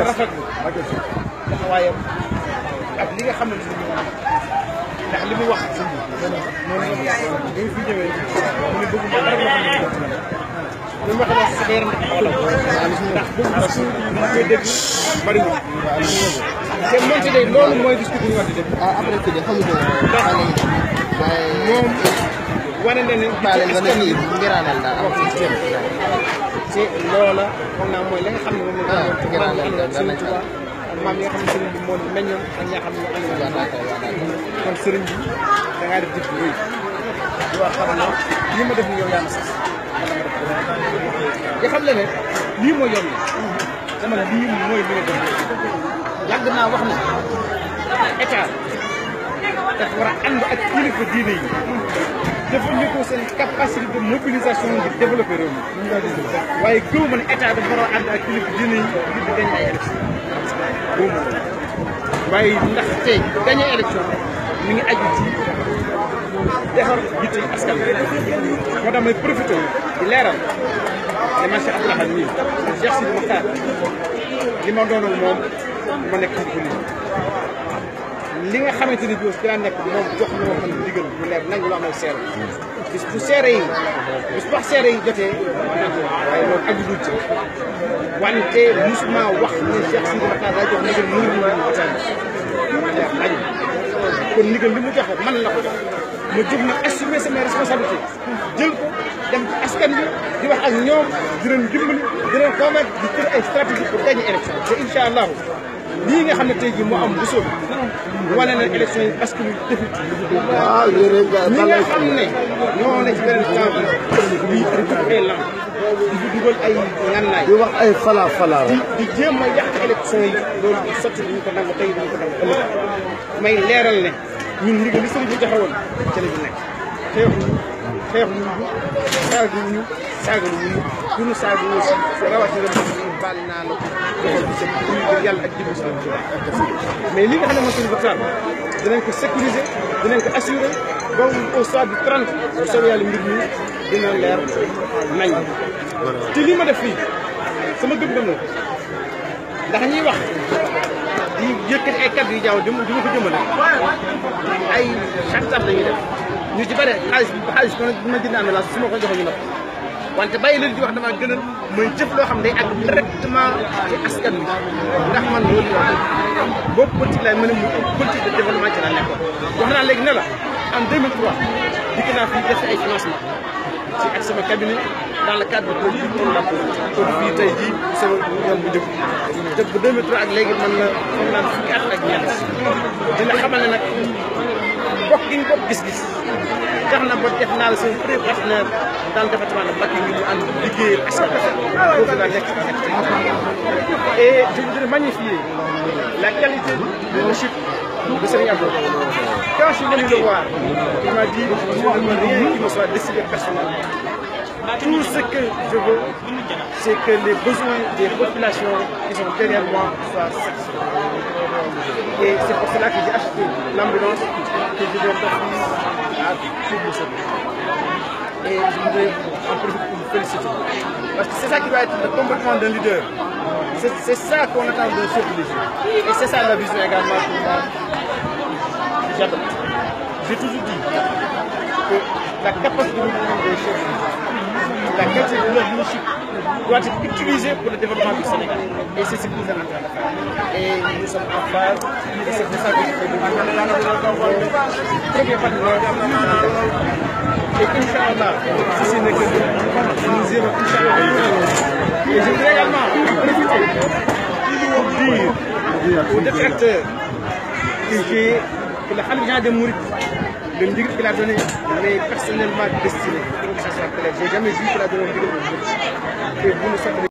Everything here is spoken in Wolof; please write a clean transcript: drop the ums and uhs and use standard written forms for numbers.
rafetlu taxawaayam ak li nga xam ne moom la ndax li mu wax sëñ bi noonu la bi fi ñëwee mu ne bëgg dara loo xam ne ma xalaat sa yaram wala ndax bëgg su koy dégg bariwul te moom ci day loolu mooy discours bi ñu war di def après que de xamuñu moom wane na ne ngiraanal daal ci loola foog naa mooy la nga xam ne moom la Sëriñ Tuubaa maam yi nga xam ne sëriñ bi moo meññoon ak ñi nga xam ne ànd kon sëriñ bi da ngaa def jëf bu rëy yoo xam ne lii ma def ni yow yaa ma sas nga xam ne lii mooy yoon dama ne lii mooy li nga def yàgg naa wax ne état dafa war a ànd ak kilifa diine yi jëfandikoo seen capacité de mobilisation ngir développer réew mi waaye gëw ma ne état dafa war a ànd ak kilifa diine yi ngir di gagné ay élection gëw ma waaye ndax tey gagné élection mi ngi aju ci defar yitte askan wi moo tax may profité di leeral ne man Cheikh Abdou Lahad nii Cheikh Sidi Mokhtar li ma doonoon moom ma nekk ci li nga xamante ni bii dinaa nekk moom jox na ma mën digal bu leer nañ lu amal seere bis bu seere yi bis wax seere yi jotee waaye loolu agudul ci wante musuma wax ne Cheikh Sidi Mokhtar daa jox ndigal mënu ñu waxtaan leer nañ kon ndigal li mu joxe man la ko jox ma jóg na assumer sama responsabilité jël ko dem ci askan bi di wax ak ñoom di leen dimbali di leen convaincre di tër ay stratégie pour gagner élection te incha allahu lii nga xam ne tey jii moo am bu sóob wane na élection yi parce que ñu définitive waaw ñi nga xam ne ñoo ne ci beneen camp bi lii ay lamb di fi dugal ay ngànnaay di wax ay fala di jéem a yàq élection yi loolu sotti duñu ko nangu tey duñu ko nangu ëllëg may leeral ne ñun ndigal li sëriñ bi joxe woon ci la ñu nekk xeexuñu saagaluñu duñu saaga aussi rawatina baal naa la joxal bi sëñ bi yàlla ak jëmm sëriñ Tuubaa mais li nga xam ne mooy suñu waxtaan dinañ ko sécuriser dinañ ko assurer ba au soir du 30 bu soobee yàlla mbir mi dina leer nañ te lii ma def fii sama gëm-gëm la ndax ñuy wax di yëkkati ay kàddu yu jaaw di ma ko jëmale ay chantage la ñuy def ñu ci bëri xaalis ko ma jënd ambulance su ma ko joxee ñu nag wante bàyyi leen di wax damaa gënal mooy jëf loo xam ne day àgg directement ci askan wi ndax man loolu la boobu politique laay mën a mu politique de développement ci laa nekkoon wax naa léegi ne la en 2003 dikk naa fii def ay financement ci ak sama cabinet dans le cadre de politique on la kon fii tey jii sama yoon bu njëkk te bu 2003 ak léegi man la foog naan fukki at ak ñeent dina xamal ne nag bokk gi ñu bokk gis-gis tax na ba def naa la seen premier partenaire dans le département de Mbacké ngir ñu ànd liggéeyal askan foofu laa nekk et je voudrais magnifier la qualité du leadership de Serigne Abdou. Quand je suis venu le voir, il m'a dit je ne veux rien qui me soit décidé personnellement. Tout ce que je veux, c'est que les besoins des populations qui sont derrière moi soient satisfaits. Et c'est pour cela que j'ai acheté l'ambulance que je vais offrir à tout le secteur. Et je voudrais en profiter pour vous féliciter. Parce que c'est ça qui va être le comportement d'un leader. C'est ça qu'on attend d'un chef religieux. Et c'est ça la vision également pour moi. J'adopte. J'ai toujours dit que la capacité de mouvement des chefs religieux, la qualité de leur leadership doit être utilisée pour le développement du Sénégal. Et c'est ce que nous sommes en train de faire. Et nous sommes en phase. Et c'est pour ça que je fais le premier partenaire. Et Inch'Allah, si ce n'est que nous irons Inch'Allah. Et je voudrais également profiter pour dire aux détracteurs que le Khalife général des Mourides, le ndigal qu'il a donné, mais personnellement destiné. Que ça soit clair. J'ai jamais vu qu'il a donné un ndigal. Et vous ne savez